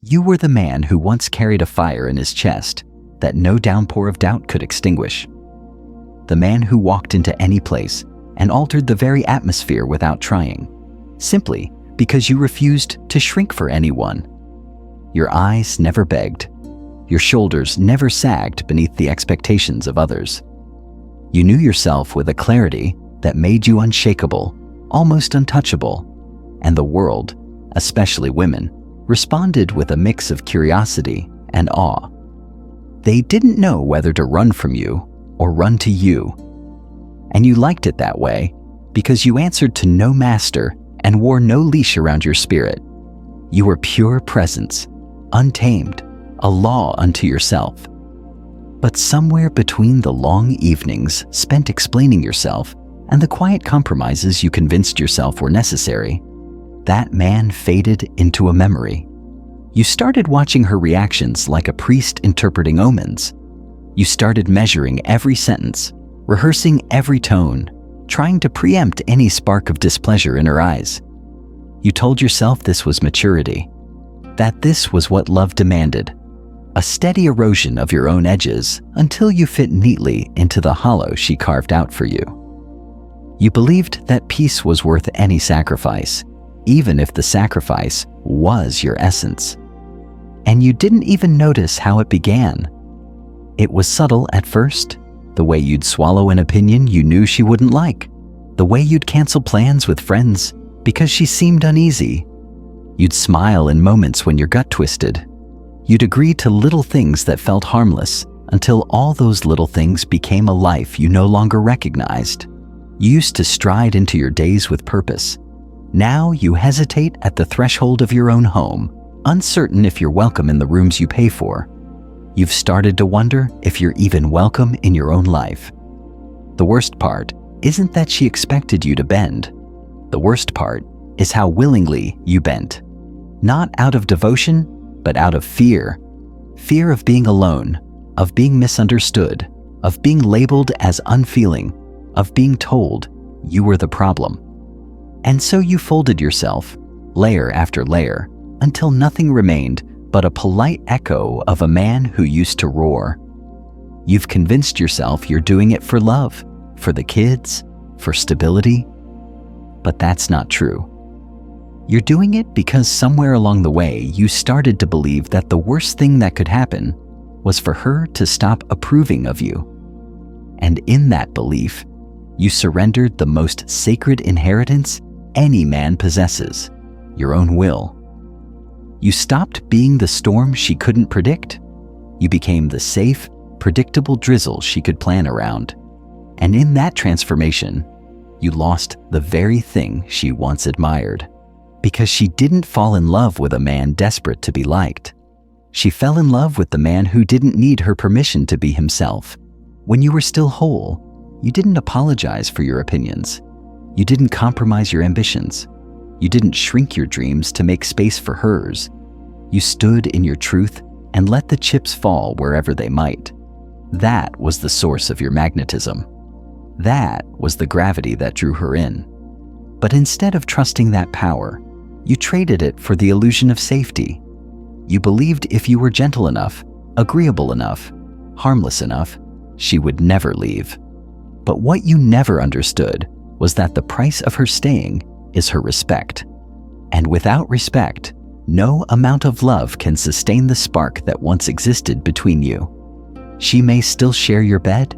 You were the man who once carried a fire in his chest that no downpour of doubt could extinguish. The man who walked into any place and altered the very atmosphere without trying, simply because you refused to shrink for anyone. Your eyes never begged. Your shoulders never sagged beneath the expectations of others. You knew yourself with a clarity that made you unshakable, almost untouchable, and the world, especially women, responded with a mix of curiosity and awe. They didn't know whether to run from you or run to you. And you liked it that way because you answered to no master and wore no leash around your spirit. You were pure presence, untamed, a law unto yourself. But somewhere between the long evenings spent explaining yourself and the quiet compromises you convinced yourself were necessary, that man faded into a memory. You started watching her reactions like a priest interpreting omens. You started measuring every sentence, rehearsing every tone, trying to preempt any spark of displeasure in her eyes. You told yourself this was maturity, that this was what love demanded, a steady erosion of your own edges until you fit neatly into the hollow she carved out for you. You believed that peace was worth any sacrifice, even if the sacrifice was your essence. And you didn't even notice how it began. It was subtle at first, the way you'd swallow an opinion you knew she wouldn't like, the way you'd cancel plans with friends because she seemed uneasy. You'd smile in moments when your gut twisted. You'd agree to little things that felt harmless until all those little things became a life you no longer recognized. You used to stride into your days with purpose. Now you hesitate at the threshold of your own home, uncertain if you're welcome in the rooms you pay for. You've started to wonder if you're even welcome in your own life. The worst part isn't that she expected you to bend. The worst part is how willingly you bent. Not out of devotion, but out of fear. Fear of being alone, of being misunderstood, of being labeled as unfeeling, of being told you were the problem. And so you folded yourself, layer after layer, until nothing remained but a polite echo of a man who used to roar. You've convinced yourself you're doing it for love, for the kids, for stability. But that's not true. You're doing it because somewhere along the way you started to believe that the worst thing that could happen was for her to stop approving of you. And in that belief, you surrendered the most sacred inheritance any man possesses, your own will. You stopped being the storm she couldn't predict. You became the safe, predictable drizzle she could plan around. And in that transformation, you lost the very thing she once admired. Because she didn't fall in love with a man desperate to be liked. She fell in love with the man who didn't need her permission to be himself. When you were still whole, you didn't apologize for your opinions. You didn't compromise your ambitions. You didn't shrink your dreams to make space for hers. You stood in your truth and let the chips fall wherever they might. That was the source of your magnetism. That was the gravity that drew her in. But instead of trusting that power, you traded it for the illusion of safety. You believed if you were gentle enough, agreeable enough, harmless enough, she would never leave. But what you never understood was that the price of her staying is her respect. And without respect, no amount of love can sustain the spark that once existed between you. She may still share your bed,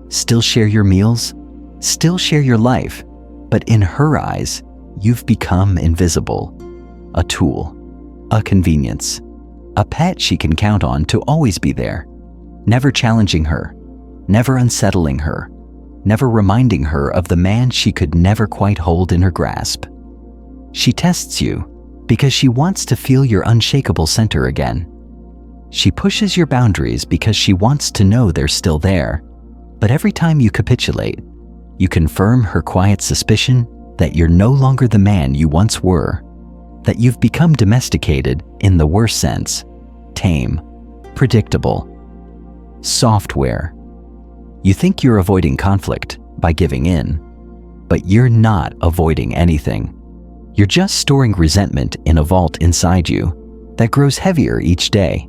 still share your meals, still share your life, but in her eyes, you've become invisible. A tool, a convenience, a pet she can count on to always be there, never challenging her, never unsettling her, never reminding her of the man she could never quite hold in her grasp. She tests you because she wants to feel your unshakable center again. She pushes your boundaries because she wants to know they're still there. But every time you capitulate, you confirm her quiet suspicion that you're no longer the man you once were, that you've become domesticated in the worst sense, tame, predictable, software. You think you're avoiding conflict by giving in, but you're not avoiding anything. You're just storing resentment in a vault inside you, that grows heavier each day.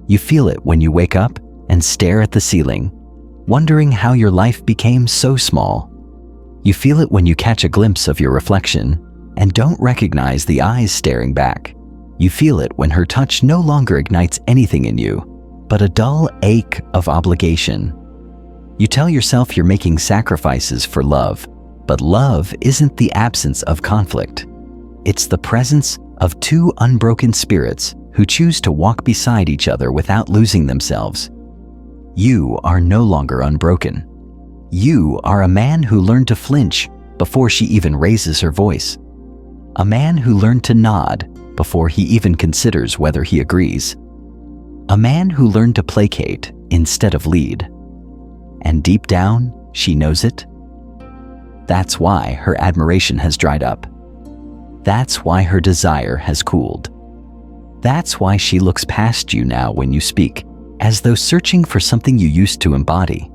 You feel it when you wake up and stare at the ceiling, wondering how your life became so small. You feel it when you catch a glimpse of your reflection and don't recognize the eyes staring back. You feel it when her touch no longer ignites anything in you, but a dull ache of obligation. You tell yourself you're making sacrifices for love, but love isn't the absence of conflict. It's the presence of two unbroken spirits who choose to walk beside each other without losing themselves. You are no longer unbroken. You are a man who learned to flinch before she even raises her voice. A man who learned to nod before he even considers whether he agrees. A man who learned to placate instead of lead. And deep down, she knows it. That's why her admiration has dried up. That's why her desire has cooled. That's why she looks past you now when you speak, as though searching for something you used to embody.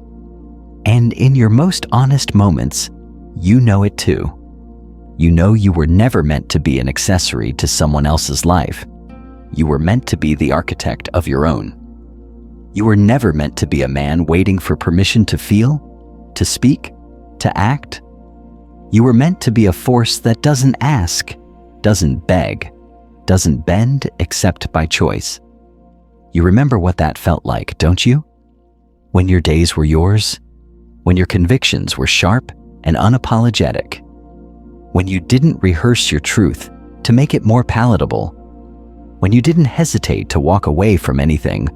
And in your most honest moments, you know it too. You know you were never meant to be an accessory to someone else's life. You were meant to be the architect of your own. You were never meant to be a man waiting for permission to feel, to speak, to act. You were meant to be a force that doesn't ask, doesn't beg, doesn't bend except by choice. You remember what that felt like, don't you? When your days were yours, when your convictions were sharp and unapologetic, when you didn't rehearse your truth to make it more palatable, when you didn't hesitate to walk away from anything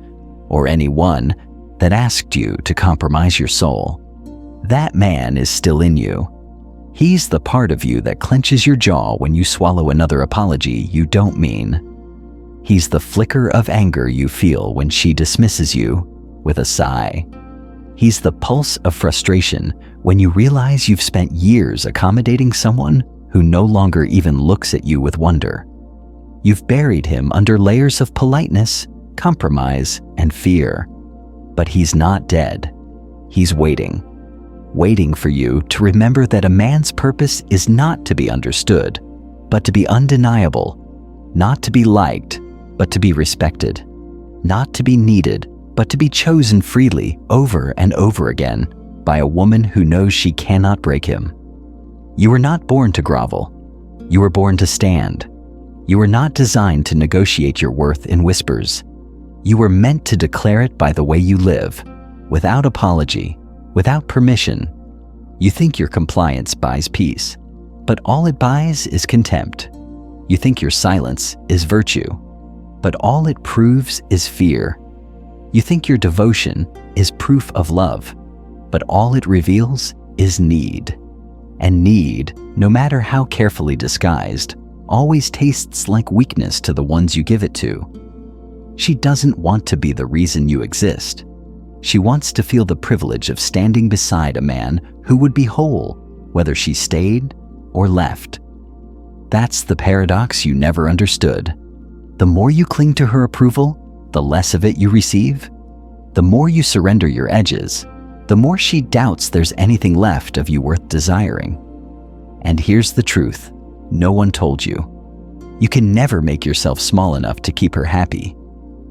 or anyone that asked you to compromise your soul. That man is still in you. He's the part of you that clenches your jaw when you swallow another apology you don't mean. He's the flicker of anger you feel when she dismisses you with a sigh. He's the pulse of frustration when you realize you've spent years accommodating someone who no longer even looks at you with wonder. You've buried him under layers of politeness, compromise, and fear. But he's not dead. He's waiting for you to remember that a man's purpose is not to be understood, but to be undeniable, not to be liked, but to be respected, not to be needed, but to be chosen freely over and over again by a woman who knows she cannot break him. You were not born to grovel. You were born to stand. You were not designed to negotiate your worth in whispers. You were meant to declare it by the way you live, without apology, without permission. You think your compliance buys peace, but all it buys is contempt. You think your silence is virtue, but all it proves is fear. You think your devotion is proof of love, but all it reveals is need. And need, no matter how carefully disguised, always tastes like weakness to the ones you give it to. She doesn't want to be the reason you exist. She wants to feel the privilege of standing beside a man who would be whole, whether she stayed or left. That's the paradox you never understood. The more you cling to her approval, the less of it you receive. The more you surrender your edges, the more she doubts there's anything left of you worth desiring. And here's the truth. No one told you. You can never make yourself small enough to keep her happy.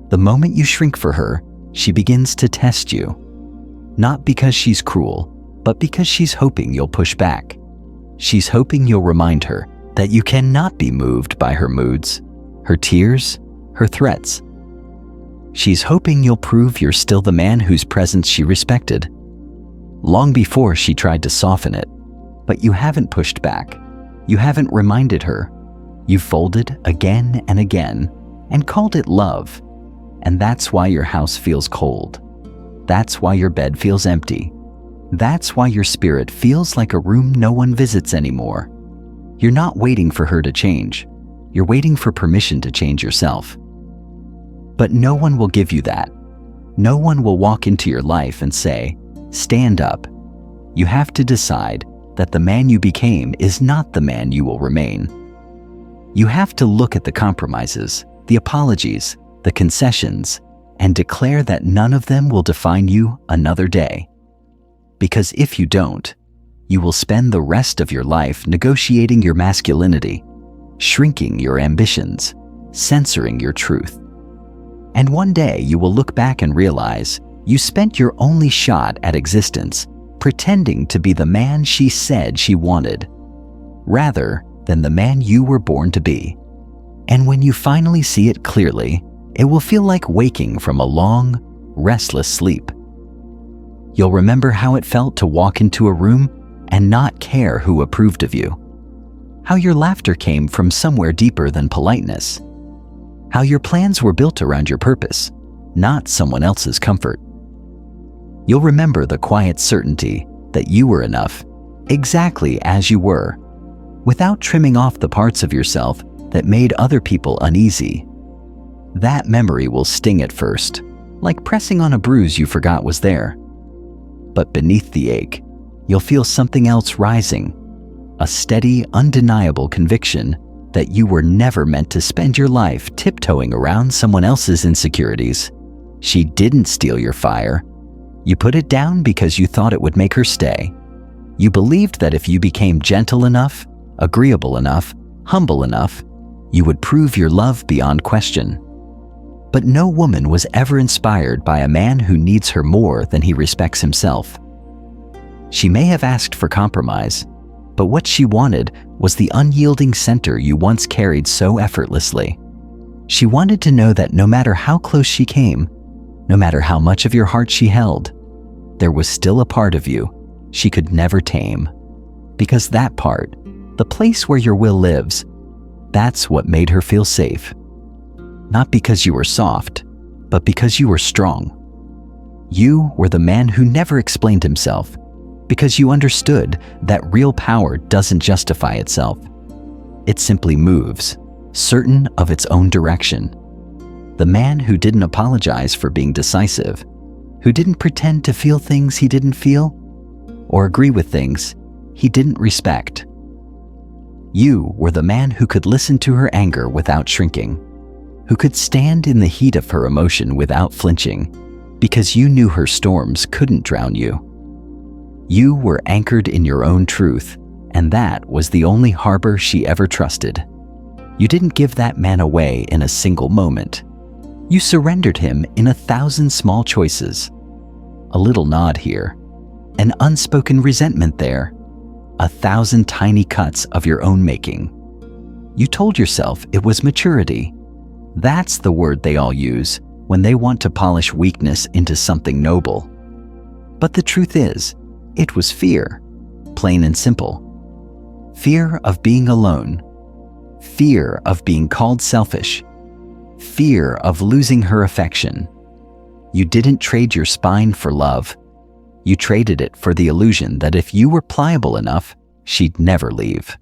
The moment you shrink for her, she begins to test you. Not because she's cruel, but because she's hoping you'll push back. She's hoping you'll remind her that you cannot be moved by her moods, her tears, her threats. She's hoping you'll prove you're still the man whose presence she respected. Long before she tried to soften it, but you haven't pushed back. You haven't reminded her. You folded again and again and called it love. And that's why your house feels cold. That's why your bed feels empty. That's why your spirit feels like a room no one visits anymore. You're not waiting for her to change. You're waiting for permission to change yourself. But no one will give you that. No one will walk into your life and say, "Stand up." You have to decide that the man you became is not the man you will remain. You have to look at the compromises, the apologies, the concessions, and declare that none of them will define you another day. Because if you don't, you will spend the rest of your life negotiating your masculinity, shrinking your ambitions, censoring your truth. And one day you will look back and realize you spent your only shot at existence pretending to be the man she said she wanted, rather than the man you were born to be. And when you finally see it clearly, it will feel like waking from a long, restless sleep. You'll remember how it felt to walk into a room and not care who approved of you. How your laughter came from somewhere deeper than politeness. How your plans were built around your purpose, not someone else's comfort. You'll remember the quiet certainty that you were enough, exactly as you were, without trimming off the parts of yourself that made other people uneasy. That memory will sting at first, like pressing on a bruise you forgot was there. But beneath the ache, you'll feel something else rising, a steady, undeniable conviction that you were never meant to spend your life tiptoeing around someone else's insecurities. She didn't steal your fire. You put it down because you thought it would make her stay. You believed that if you became gentle enough, agreeable enough, humble enough, you would prove your love beyond question. But no woman was ever inspired by a man who needs her more than he respects himself. She may have asked for compromise, but what she wanted was the unyielding center you once carried so effortlessly. She wanted to know that no matter how close she came, no matter how much of your heart she held, there was still a part of you she could never tame. Because that part, the place where your will lives, that's what made her feel safe. Not because you were soft, but because you were strong. You were the man who never explained himself, because you understood that real power doesn't justify itself. It simply moves, certain of its own direction. The man who didn't apologize for being decisive, who didn't pretend to feel things he didn't feel, or agree with things he didn't respect. You were the man who could listen to her anger without shrinking, who could stand in the heat of her emotion without flinching, because you knew her storms couldn't drown you. You were anchored in your own truth, and that was the only harbor she ever trusted. You didn't give that man away in a single moment. You surrendered him in 1,000 small choices. A little nod here, an unspoken resentment there, 1,000 tiny cuts of your own making. You told yourself it was maturity. That's the word they all use when they want to polish weakness into something noble. But the truth is, it was fear, plain and simple. Fear of being alone. Fear of being called selfish. Fear of losing her affection. You didn't trade your spine for love. You traded it for the illusion that if you were pliable enough, she'd never leave.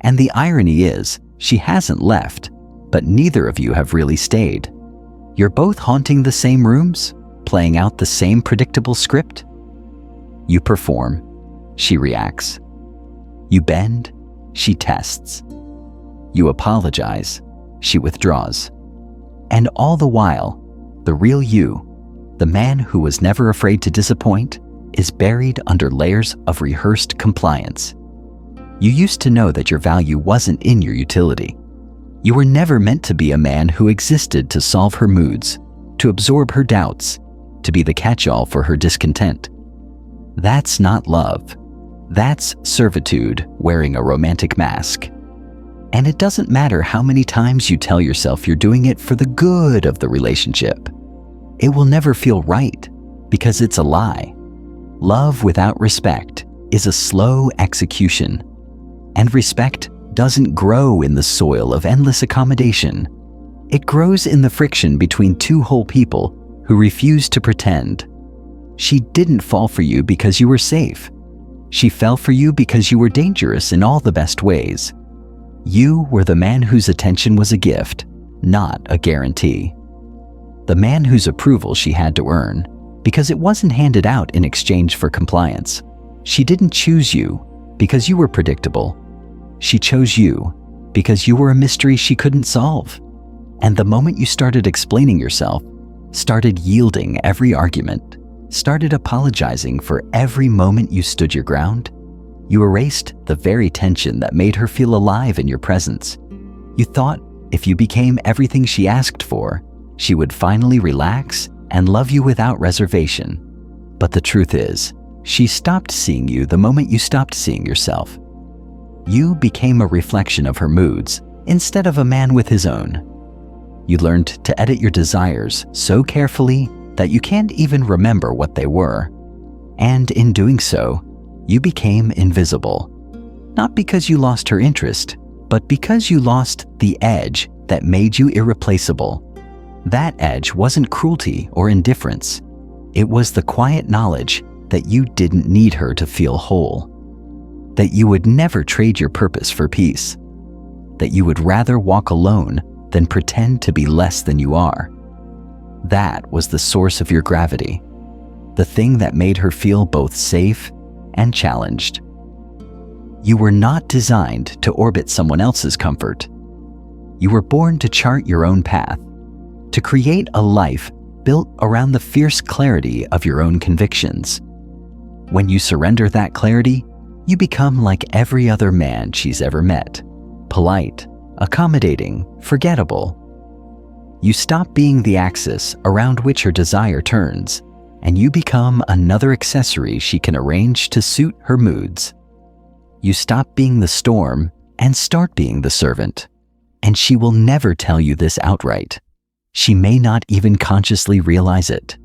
And the irony is, she hasn't left, but neither of you have really stayed. You're both haunting the same rooms, playing out the same predictable script. You perform, she reacts. You bend, she tests. You apologize, she withdraws. And all the while, the real you, the man who was never afraid to disappoint, is buried under layers of rehearsed compliance. You used to know that your value wasn't in your utility. You were never meant to be a man who existed to solve her moods, to absorb her doubts, to be the catch-all for her discontent. That's not love. That's servitude wearing a romantic mask. And it doesn't matter how many times you tell yourself you're doing it for the good of the relationship. It will never feel right because it's a lie. Love without respect is a slow execution, and respect doesn't grow in the soil of endless accommodation. It grows in the friction between two whole people who refuse to pretend. She didn't fall for you because you were safe. She fell for you because you were dangerous in all the best ways. You were the man whose attention was a gift, not a guarantee. The man whose approval she had to earn, because it wasn't handed out in exchange for compliance. She didn't choose you because you were predictable. She chose you because you were a mystery she couldn't solve. And the moment you started explaining yourself, started yielding every argument, started apologizing for every moment you stood your ground, you erased the very tension that made her feel alive in your presence. You thought if you became everything she asked for, she would finally relax and love you without reservation. But the truth is, she stopped seeing you the moment you stopped seeing yourself. You became a reflection of her moods instead of a man with his own. You learned to edit your desires so carefully that you can't even remember what they were. And in doing so, you became invisible. Not because you lost her interest, but because you lost the edge that made you irreplaceable. That edge wasn't cruelty or indifference. It was the quiet knowledge that you didn't need her to feel whole. That you would never trade your purpose for peace. That you would rather walk alone than pretend to be less than you are. That was the source of your gravity. The thing that made her feel both safe and challenged. You were not designed to orbit someone else's comfort. You were born to chart your own path, to create a life built around the fierce clarity of your own convictions. When you surrender that clarity, you become like every other man she's ever met, polite, accommodating, forgettable. You stop being the axis around which her desire turns, and you become another accessory she can arrange to suit her moods. You stop being the storm and start being the servant. And she will never tell you this outright. She may not even consciously realize it.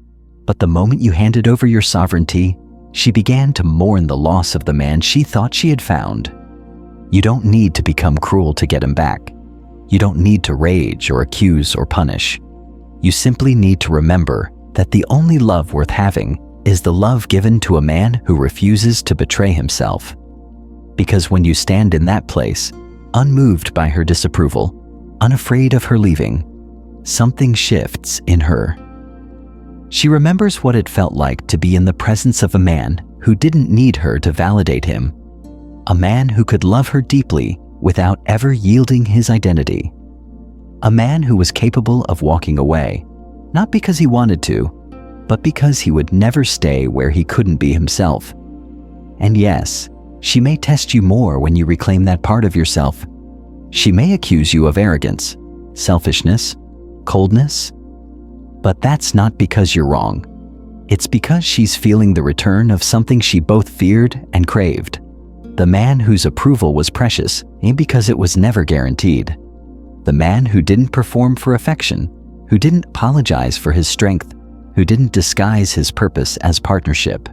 But the moment you handed over your sovereignty, she began to mourn the loss of the man she thought she had found. You don't need to become cruel to get him back. You don't need to rage or accuse or punish. You simply need to remember that the only love worth having is the love given to a man who refuses to betray himself. Because when you stand in that place, unmoved by her disapproval, unafraid of her leaving, something shifts in her. She remembers what it felt like to be in the presence of a man who didn't need her to validate him, a man who could love her deeply without ever yielding his identity, a man who was capable of walking away, not because he wanted to, but because he would never stay where he couldn't be himself. And yes, she may test you more when you reclaim that part of yourself. She may accuse you of arrogance, selfishness, coldness. But that's not because you're wrong. It's because she's feeling the return of something she both feared and craved. The man whose approval was precious, and because it was never guaranteed. The man who didn't perform for affection, who didn't apologize for his strength, who didn't disguise his purpose as partnership.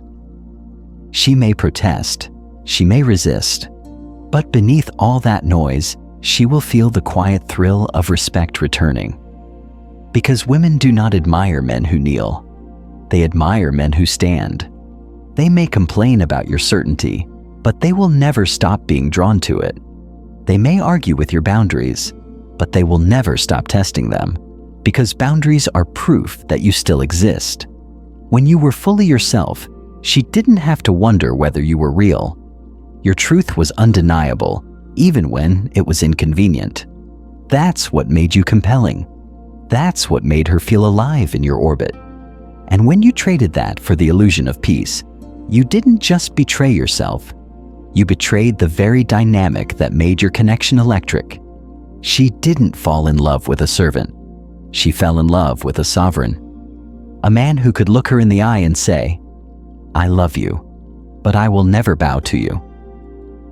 She may protest, she may resist, but beneath all that noise, she will feel the quiet thrill of respect returning. Because women do not admire men who kneel. They admire men who stand. They may complain about your certainty, but they will never stop being drawn to it. They may argue with your boundaries, but they will never stop testing them, because boundaries are proof that you still exist. When you were fully yourself, she didn't have to wonder whether you were real. Your truth was undeniable, even when it was inconvenient. That's what made you compelling. That's what made her feel alive in your orbit. And when you traded that for the illusion of peace, you didn't just betray yourself. You betrayed the very dynamic that made your connection electric. She didn't fall in love with a servant. She fell in love with a sovereign. A man who could look her in the eye and say, "I love you, but I will never bow to you."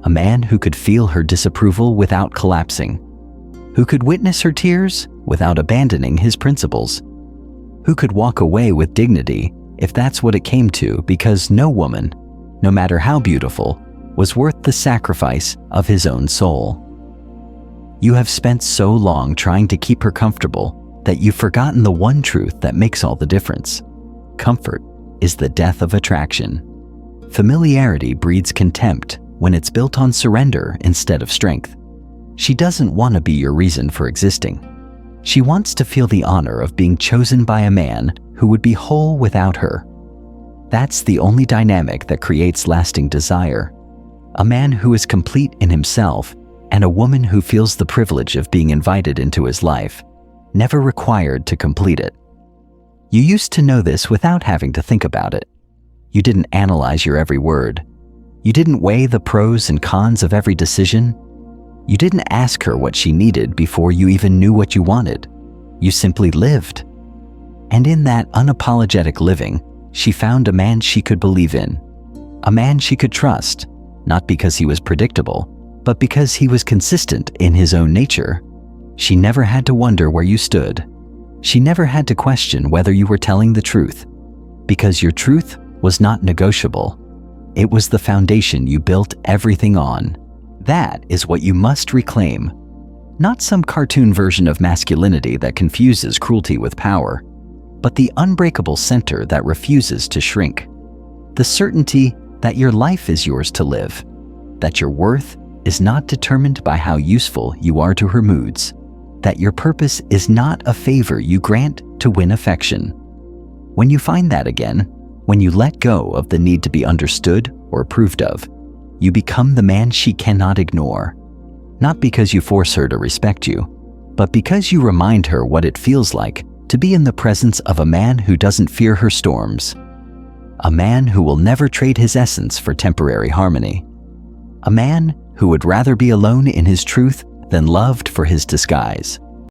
A man who could feel her disapproval without collapsing. Who could witness her tears without abandoning his principles. Who could walk away with dignity if that's what it came to, because no woman, no matter how beautiful, was worth the sacrifice of his own soul. You have spent so long trying to keep her comfortable that you've forgotten the one truth that makes all the difference. Comfort is the death of attraction. Familiarity breeds contempt when it's built on surrender instead of strength. She doesn't want to be your reason for existing. She wants to feel the honor of being chosen by a man who would be whole without her. That's the only dynamic that creates lasting desire. A man who is complete in himself and a woman who feels the privilege of being invited into his life, never required to complete it. You used to know this without having to think about it. You didn't analyze your every word. You didn't weigh the pros and cons of every decision. You didn't ask her what she needed before you even knew what you wanted. You simply lived. And in that unapologetic living, she found a man she could believe in. A man she could trust, not because he was predictable, but because he was consistent in his own nature. She never had to wonder where you stood. She never had to question whether you were telling the truth, because your truth was not negotiable. It was the foundation you built everything on. That is what you must reclaim. Not some cartoon version of masculinity that confuses cruelty with power, but the unbreakable center that refuses to shrink. The certainty that your life is yours to live, that your worth is not determined by how useful you are to her moods, that your purpose is not a favor you grant to win affection. When you find that again, when you let go of the need to be understood or approved of, you become the man she cannot ignore. Not because you force her to respect you, but because you remind her what it feels like to be in the presence of a man who doesn't fear her storms. A man who will never trade his essence for temporary harmony. A man who would rather be alone in his truth than loved for his disguise.